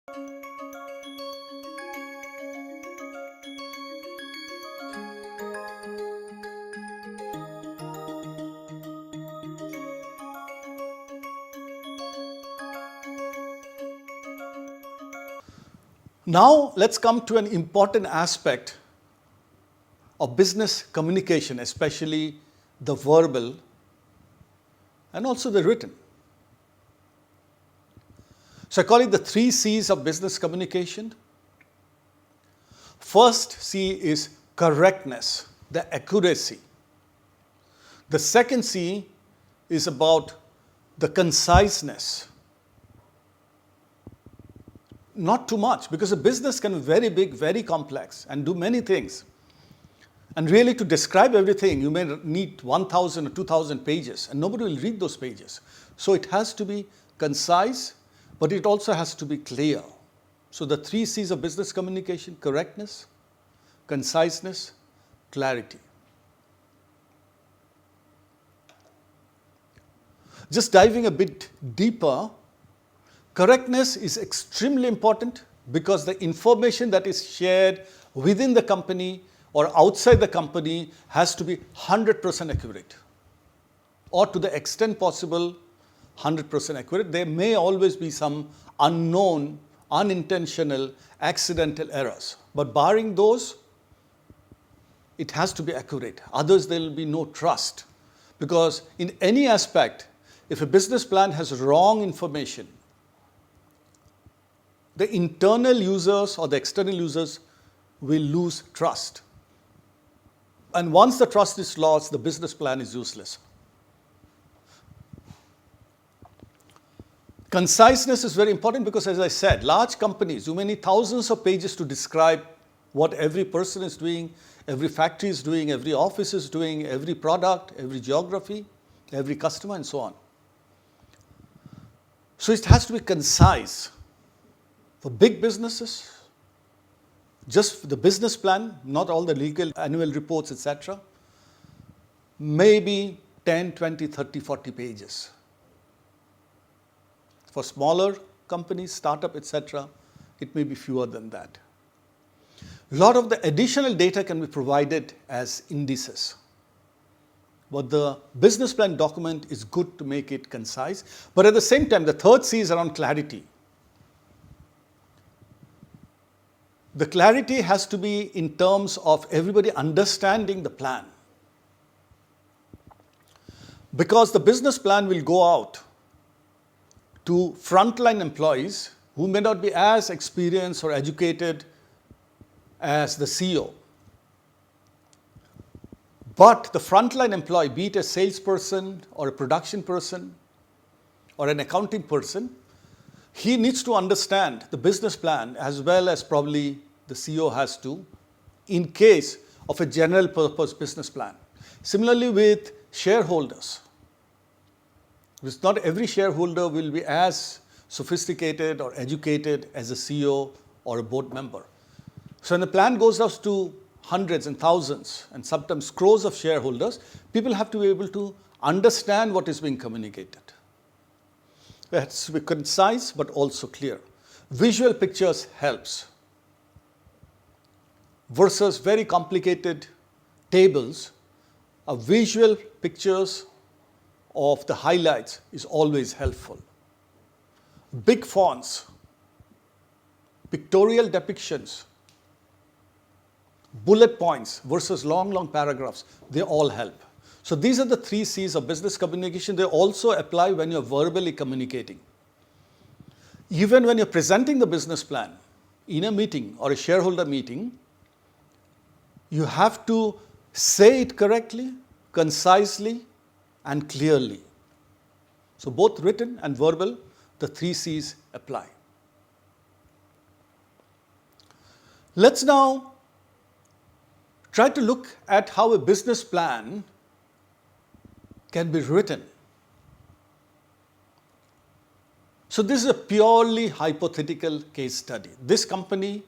Now let's come to an important aspect of business communication, especially the verbal and also the written. So I call it the 3 C's of business communication. First C is correctness, the accuracy. The second C is about the conciseness. Not too much, because a business can be very big, very complex, and do many things. And really, to describe everything, you may need 1,000 or 2,000 pages, and nobody will read those pages. So it has to be concise, but it also has to be clear. So the 3 C's of business communication: correctness, conciseness, clarity. Just diving a bit deeper, correctness is extremely important because the information that is shared within the company or outside the company has to be 100% accurate, or to the extent possible 100% accurate. There may always be some unknown, unintentional, accidental errors, but barring those, it has to be accurate. Others, there will be no trust, because in any aspect, if a business plan has wrong information, the internal users or the external users will lose trust. And once the trust is lost, the business plan is useless. Conciseness is very important because, as I said, large companies, you may need thousands of pages to describe what every person is doing, every factory is doing, every office is doing, every product, every geography, every customer, and so on. So it has to be concise. For big businesses, just the business plan, not all the legal annual reports, etc., maybe 10, 20, 30, 40 pages. For smaller companies, startup, etc., it may be fewer than that. A lot of the additional data can be provided as indices. But the business plan document is good to make it concise. But at the same time, the 3rd C is around clarity. The clarity has to be in terms of everybody understanding the plan. Because the business plan will go out to frontline employees who may not be as experienced or educated as the CEO. But the frontline employee, be it a salesperson or a production person or an accounting person, he needs to understand the business plan as well as probably the CEO has to, in case of a general purpose business plan. Similarly with shareholders. Because not every shareholder will be as sophisticated or educated as a CEO or a board member. So when the plan goes out to hundreds and thousands and sometimes crores of shareholders, people have to be able to understand what is being communicated. It has to be concise but also clear. Visual pictures helps. Versus very complicated tables, visual pictures of the highlights is always helpful. Big fonts, pictorial depictions, bullet points versus long paragraphs, they all help. So these are the 3 C's of business communication. They also apply when you're verbally communicating. Even when you're presenting the business plan in a meeting or a shareholder meeting, you have to say it correctly, concisely, and clearly. So both written and verbal, the 3 C's apply. Let's now try to look at how a business plan can be written. So this is a purely hypothetical case study. This company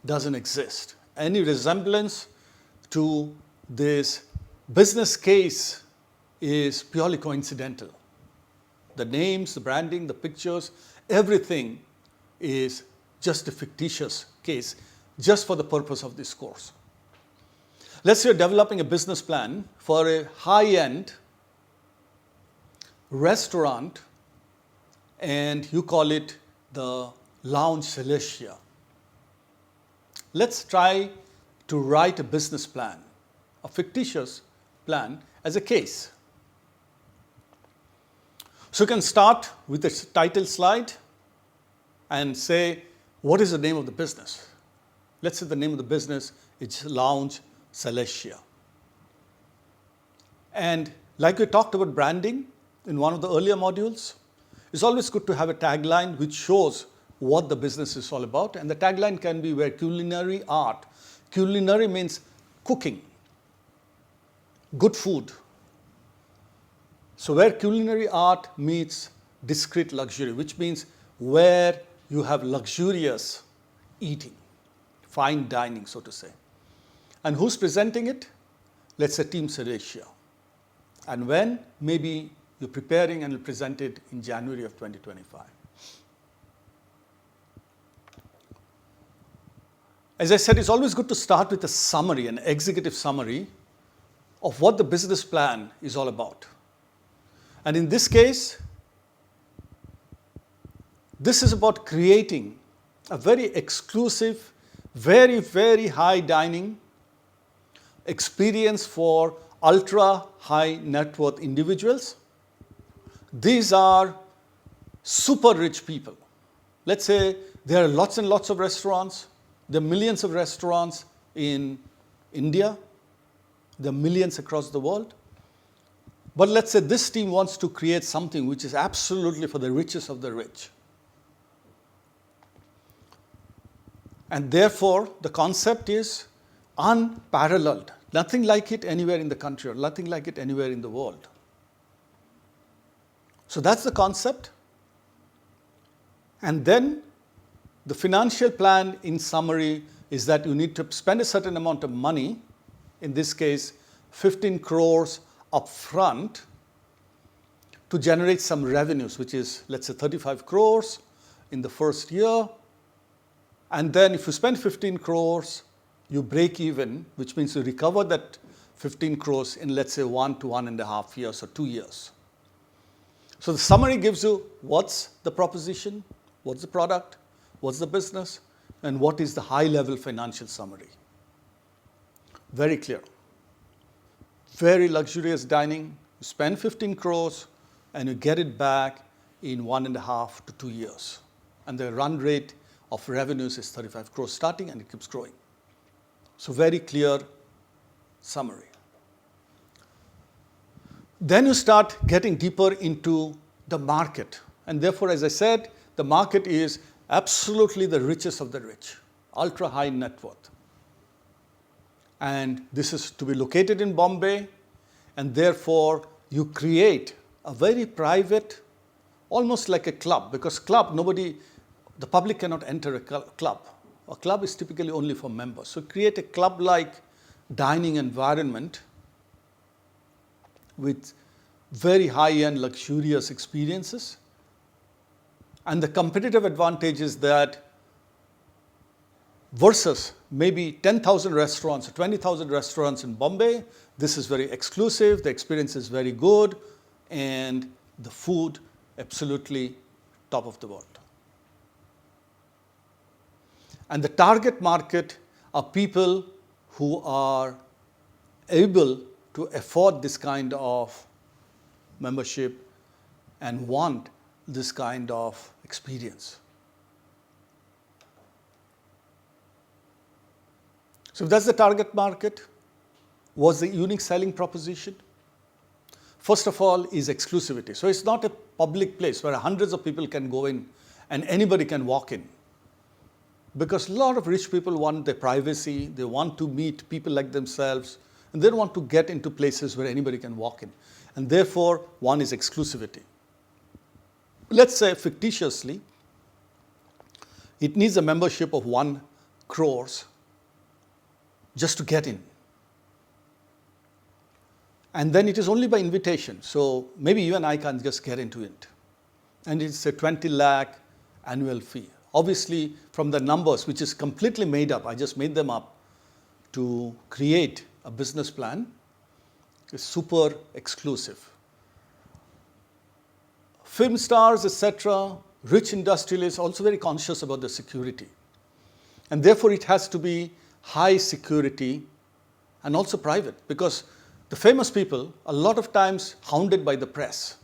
doesn't exist. Any resemblance to this business case is purely coincidental. The names, the branding, the pictures, everything is just a fictitious case, just for the purpose of this course. Let's say you're developing a business plan for a high-end restaurant and you call it the Lounge Celestia. Let's try to write a business plan, a fictitious plan, as a case. So you can start with the title slide and say, what is the name of the business? Let's say the name of the business is Lounge Celestia. And like we talked about branding in one of the earlier modules, it's always good to have a tagline which shows what the business is all about. And the tagline can be where culinary art. Culinary means cooking, good food. So where culinary art meets discreet luxury, which means where you have luxurious eating, fine dining, so to say. And who's presenting it? Let's say Team Celestia. And when? Maybe you're preparing and you'll present it in January of 2025. As I said, it's always good to start with a summary, an executive summary of what the business plan is all about. And in this case, this is about creating a very exclusive, very, very high dining experience for ultra high net worth individuals. These are super rich people. Let's say there are lots and lots of restaurants. There are millions of restaurants in India. There are millions across the world. But let's say this team wants to create something which is absolutely for the richest of the rich. And therefore, the concept is unparalleled. Nothing like it anywhere in the country or nothing like it anywhere in the world. So that's the concept. And then the financial plan, in summary, is that you need to spend a certain amount of money, in this case, 15 crores upfront, to generate some revenues, which is, let's say, 35 crores in the first year. And then if you spend 15 crores, you break even, which means you recover that 15 crores in, let's say, 1 to 1.5 years or 2 years. So the summary gives you what's the proposition, what's the product, what's the business, and what is the high-level financial summary. Very clear. Very luxurious dining. You spend 15 crores and you get it back in 1.5 to 2 years. And the run rate of revenues is 35 crores starting and it keeps growing. So very clear summary. Then you start getting deeper into the market. And therefore, as I said, the market is absolutely the richest of the rich, ultra high net worth. And this is to be located in Bombay, and therefore you create a very private, almost like a club, because club, the public cannot enter a club. A club is typically only for members. So create a club-like dining environment with very high-end luxurious experiences. And the competitive advantage is that versus maybe 10,000 restaurants or 20,000 restaurants in Bombay, this is very exclusive, the experience is very good, and the food absolutely top of the world. And the target market are people who are able to afford this kind of membership and want this kind of experience. So if that's the target market, what's the unique selling proposition? First of all is exclusivity. So it's not a public place where hundreds of people can go in and anybody can walk in. Because a lot of rich people want their privacy, they want to meet people like themselves, and they don't want to get into places where anybody can walk in. And therefore, one is exclusivity. Let's say fictitiously, it needs a membership of 1 crores just to get in. And then it is only by invitation. So maybe you and I can just get into it. And it's a 20 lakh annual fee. obviously from the numbers, which is completely made up, I just made them up to create a business plan, is super exclusive. Film stars, etc., rich industrialists also very conscious about the security. And therefore it has to be high security and also private, because the famous people a lot of times hounded by the press.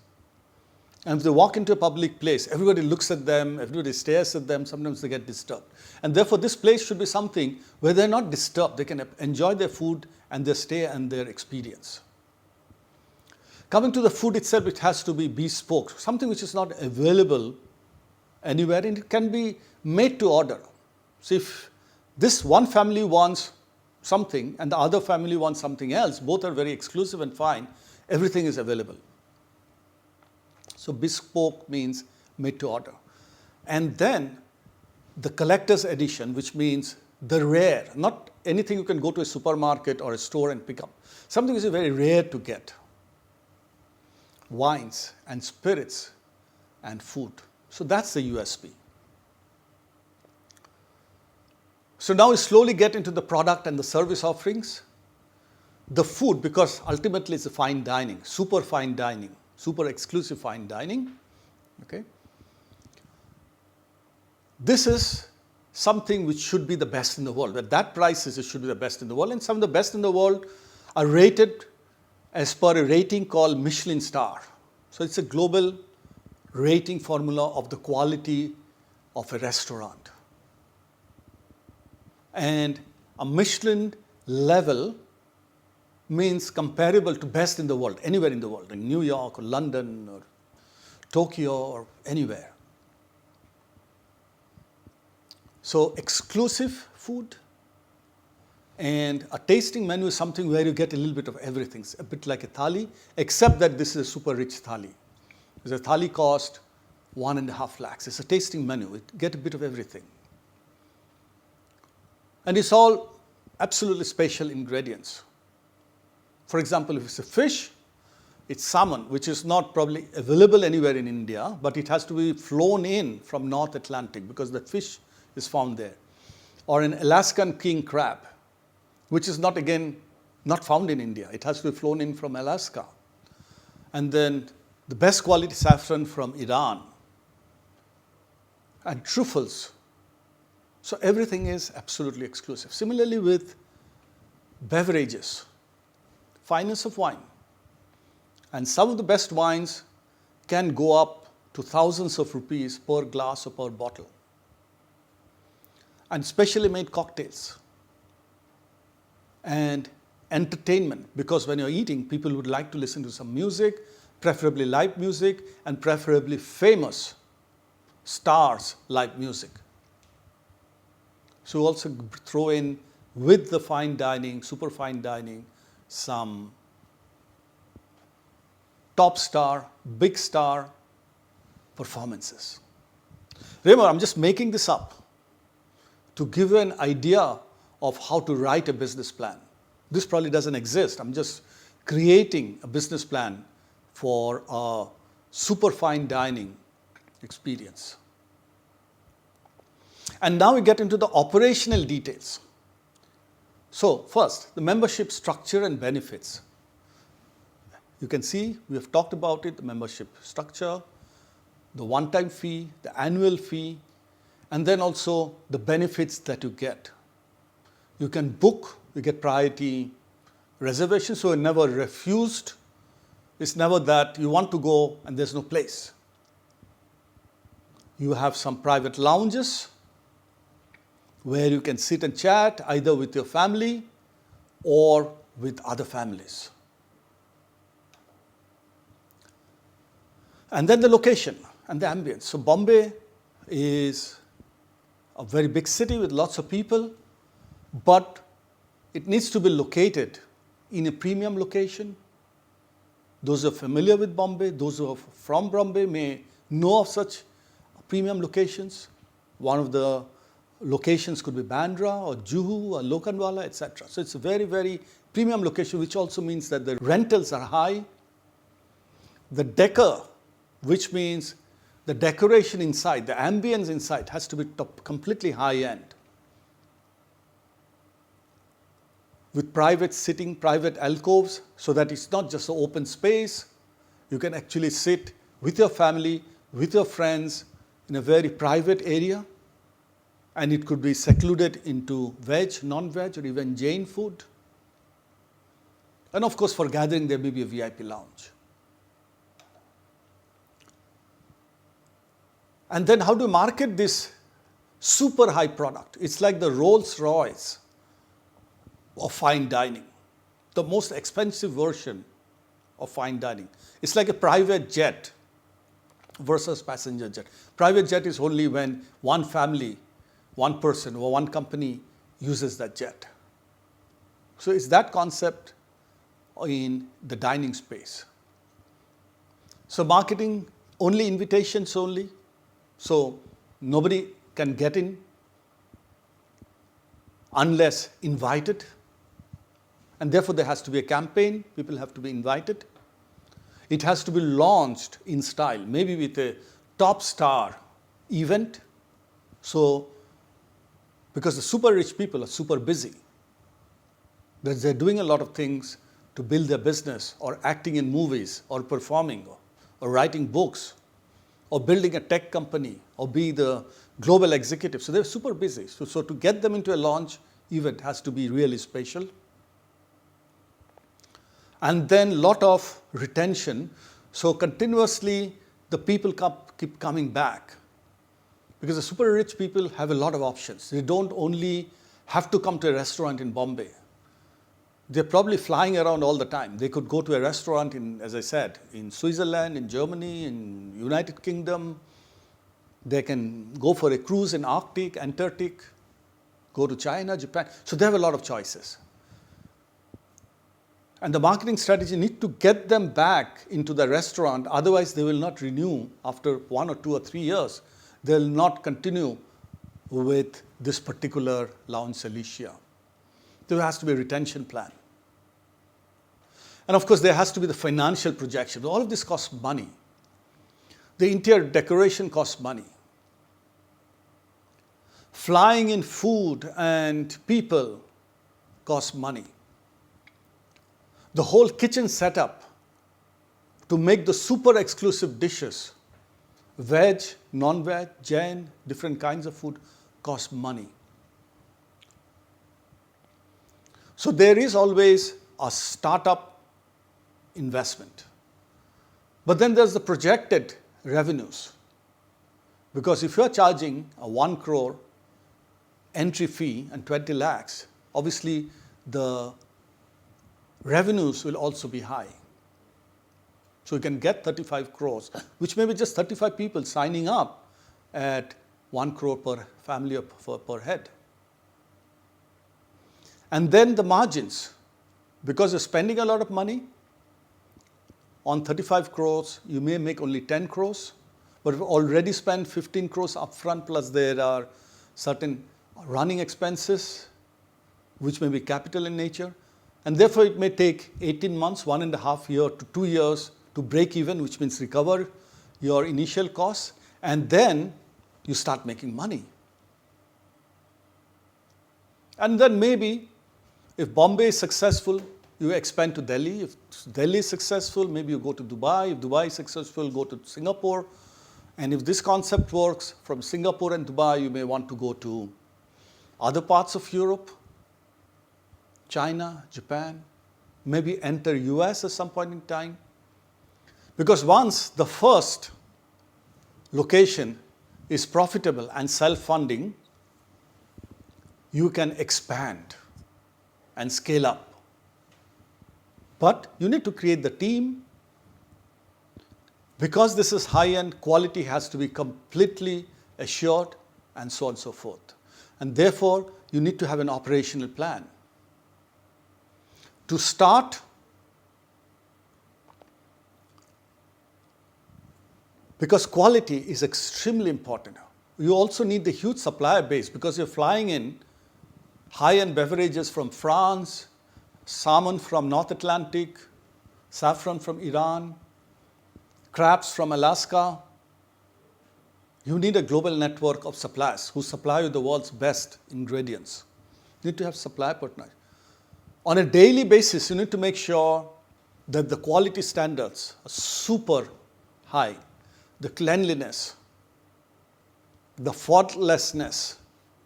And if they walk into a public place, everybody looks at them, everybody stares at them, sometimes they get disturbed. And therefore this place should be something where they're not disturbed, they can enjoy their food and their stay and their experience. Coming to the food itself, it has to be bespoke, something which is not available anywhere, and it can be made to order. So if this one family wants something and the other family wants something else, both are very exclusive and fine, everything is available. So bespoke means made to order. And then the collector's edition, which means the rare, not anything you can go to a supermarket or a store and pick up. Something which is very rare to get. Wines and spirits and food. So that's the USP. So now we slowly get into the product and the service offerings. The food, because ultimately it's a fine dining, super fine dining, super exclusive fine dining. Okay. This is something which should be the best in the world. At that price, it should be the best in the world. And some of the best in the world are rated as per a rating called Michelin star. So it's a global rating formula of the quality of a restaurant. And a Michelin level means comparable to best in the world, anywhere in the world, in New York or London or Tokyo or anywhere. So exclusive food, and a tasting menu is something where you get a little bit of everything. It's a bit like a thali, except that this is a super rich thali. The thali cost 1.5 lakhs. It's a tasting menu. You get a bit of everything. And it's all absolutely special ingredients. For example, if it's a fish, it's salmon, which is not probably available anywhere in India, but it has to be flown in from North Atlantic because the fish is found there. Or an Alaskan king crab, which is not found in India. It has to be flown in from Alaska. And then the best quality saffron from Iran. And truffles. So everything is absolutely exclusive. Similarly with beverages, fineness of wine. And some of the best wines can go up to thousands of rupees per glass or per bottle. And specially made cocktails. And entertainment, because when you're eating, people would like to listen to some music, preferably live music, and preferably famous stars live music. So also throw in with the fine dining, super fine dining, some top star, big star performances. Remember, I'm just making this up to give you an idea of how to write a business plan. This probably doesn't exist. I'm just creating a business plan for a super fine dining experience. And now we get into the operational details. So first, the membership structure and benefits. You can see we have talked about it, the membership structure, the one-time fee, the annual fee, and then also the benefits that you get. You can book, you get priority reservation, so you're never refused. It's never that you want to go and there's no place. You have some private lounges where you can sit and chat either with your family or with other families. And then the location and the ambience. So Bombay is a very big city with lots of people, but it needs to be located in a premium location. Those who are familiar with Bombay, those who are from Bombay may know of such premium locations. One of the locations could be Bandra or Juhu or Lokhandwala, etc. So it's a very, very premium location, which also means that the rentals are high. The decor, which means The decoration inside, the ambience inside has to be completely high-end. With private sitting, private alcoves, so that it's not just an open space. You can actually sit with your family, with your friends, in a very private area. And it could be secluded into veg, non-veg, or even Jain food. And of course, for gathering, there may be a VIP lounge. And then how do you market this super high product? It's like the Rolls Royce of fine dining, the most expensive version of fine dining. It's like a private jet versus passenger jet. Private jet is only when one family, one person, or one company uses that jet. So it's that concept in the dining space. So marketing, only invitations only. So nobody can get in unless invited. And therefore, there has to be a campaign. People have to be invited. It has to be launched in style, maybe with a top star event. So, because the super rich people are super busy, they're doing a lot of things to build their business, or acting in movies, or performing, or writing books, or building a tech company, or be the global executive. So they're super busy. So to get them into a launch event has to be really special. And then a lot of retention. So continuously, the people keep coming back. Because the super rich people have a lot of options. They don't only have to come to a restaurant in Bombay. They're probably flying around all the time. They could go to a restaurant in, as I said, in Switzerland, in Germany, in United Kingdom. They can go for a cruise in Arctic, Antarctic, go to China, Japan. So they have a lot of choices. And the marketing strategy needs to get them back into the restaurant. Otherwise, they will not renew after 1 or 2 or 3 years. They'll not continue with this particular lounge Cilicia. There has to be a retention plan. And of course, there has to be the financial projection. All of this costs money. The interior decoration costs money. Flying in food and people costs money. The whole kitchen setup to make the super exclusive dishes, veg, non-veg, Jain, different kinds of food, costs money. So there is always a startup investment. But then there's the projected revenues. Because if you're charging a 1 crore entry fee and 20 lakhs, obviously the revenues will also be high. So you can get 35 crores, which may be just 35 people signing up at 1 crore per family or per head. And then the margins, because you're spending a lot of money, on 35 crores, you may make only 10 crores, but you've already spent 15 crores upfront, plus there are certain running expenses, which may be capital in nature. And therefore, it may take 18 months, 1.5 years to 2 years to break even, which means recover your initial costs, and then you start making money. And then maybe, if Bombay is successful, you expand to Delhi. If Delhi is successful, maybe you go to Dubai. If Dubai is successful, go to Singapore. And if this concept works, from Singapore and Dubai, you may want to go to other parts of Europe, China, Japan, maybe enter US at some point in time. Because once the first location is profitable and self-funding, you can expand and scale up. But you need to create the team. Because this is high-end, quality has to be completely assured, and so on and so forth. And therefore, you need to have an operational plan. To start, because quality is extremely important. You also need the huge supplier base, because you're flying in high-end beverages from France, salmon from North You need a global network of suppliers who supply you the world's best ingredients. You need to have supply partners. On a daily basis, you need to make sure that the quality standards are super high, the cleanliness, the faultlessness,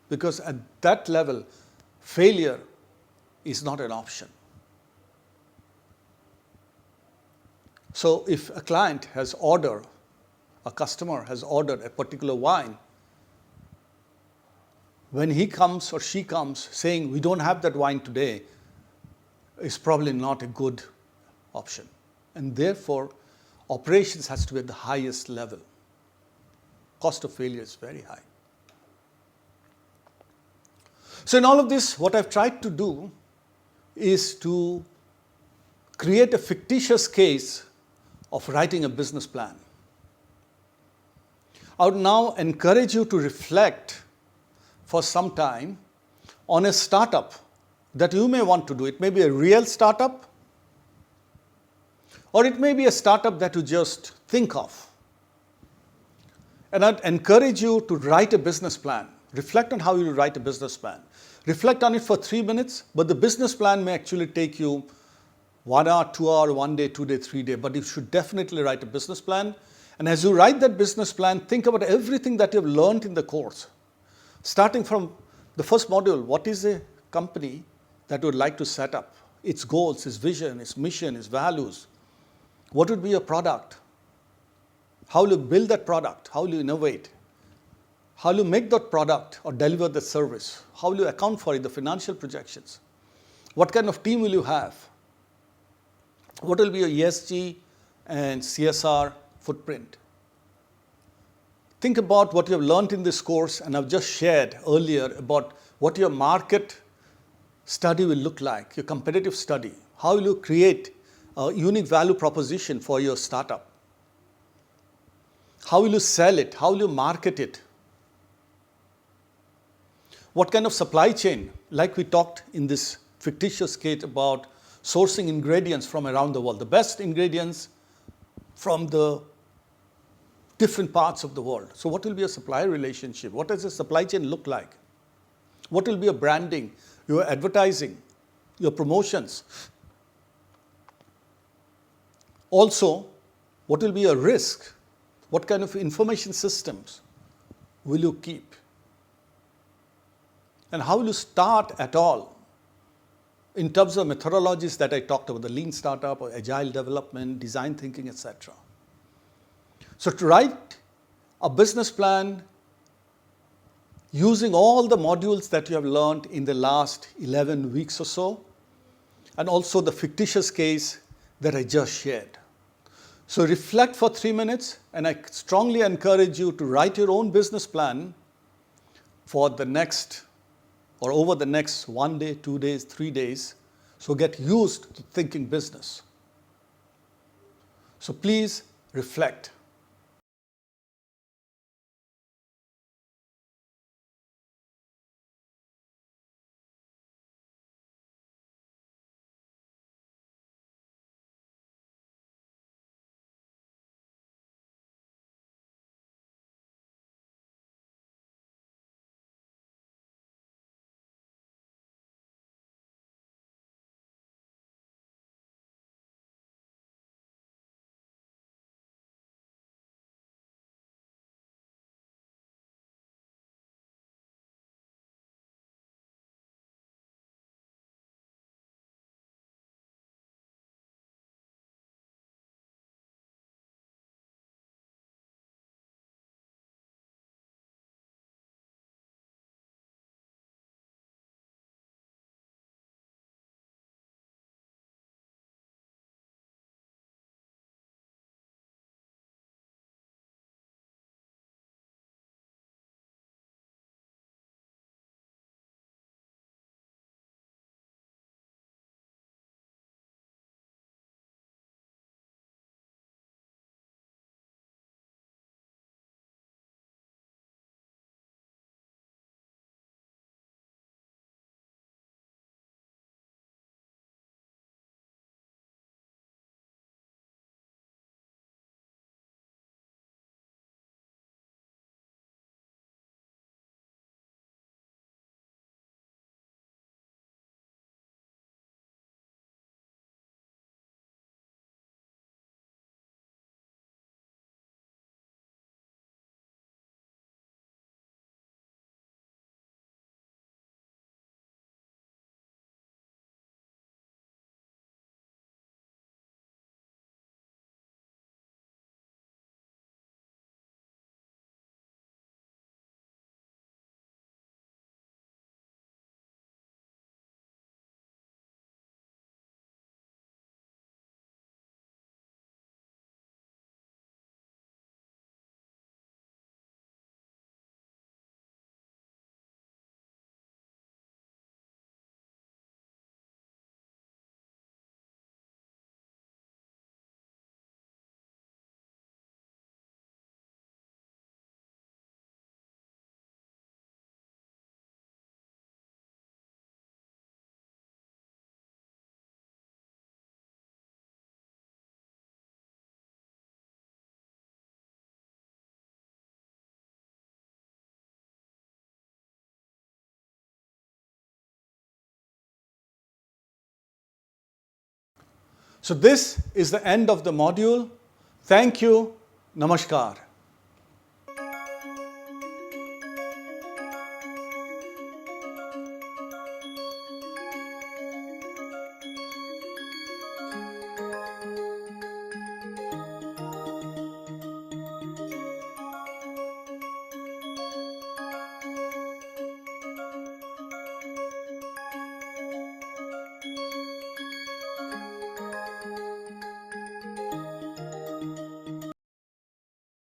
because at that level, failure is not an option. So if a client has ordered, a customer has ordered a particular wine, when he comes or she comes saying, we don't have that wine today, is probably not a good option. And therefore, operations has to be at the highest level. Cost of failure is very high. So in all of this, what I've tried to do is to create a fictitious case of writing a business plan. I would now encourage you to reflect for some time on a startup that you may want to do. It may be a real startup, or it may be a startup that you just think of. And I'd encourage you to write a business plan. Reflect on how you write a business plan. Reflect on it for 3 minutes, but the business plan may actually take you 1 hour, 2 hour, 1 day, 2 day, 3 day, but you should definitely write a business plan. And as you write that business plan, think about everything that you've learned in the course. Starting from the first module, what is a company that you would like to set up? Its goals, its vision, its mission, its values. What would be your product? How will you build that product? How will you innovate? How will you make that product or deliver the service? How will you account for it, the financial projections? What kind of team will you have? What will be your ESG and CSR footprint? Think about what you have learned in this course, and I've just shared earlier about what your market study will look like, your competitive study. How will you create a unique value proposition for your startup? How will you sell it? How will you market it? What kind of supply chain, like we talked in this fictitious case about sourcing ingredients from around the world, the best ingredients from the different parts of the world. So what will be a supplier relationship? What does a supply chain look like? What will be your branding, your advertising, your promotions? Also, what will be your risk? What kind of information systems will you keep? And how will you start at all in terms of methodologies that I talked about, the lean startup or agile development, design thinking, etc. So to write a business plan using all the modules that you have learned in the last 11 weeks or so, and also the fictitious case that I just shared. So reflect for 3 minutes, and I strongly encourage you to write your own business plan for the next or over the next 1 day, 2 days, 3 days. So get used to thinking business. So please reflect. So this is the end of the module. Thank you. Namaskar.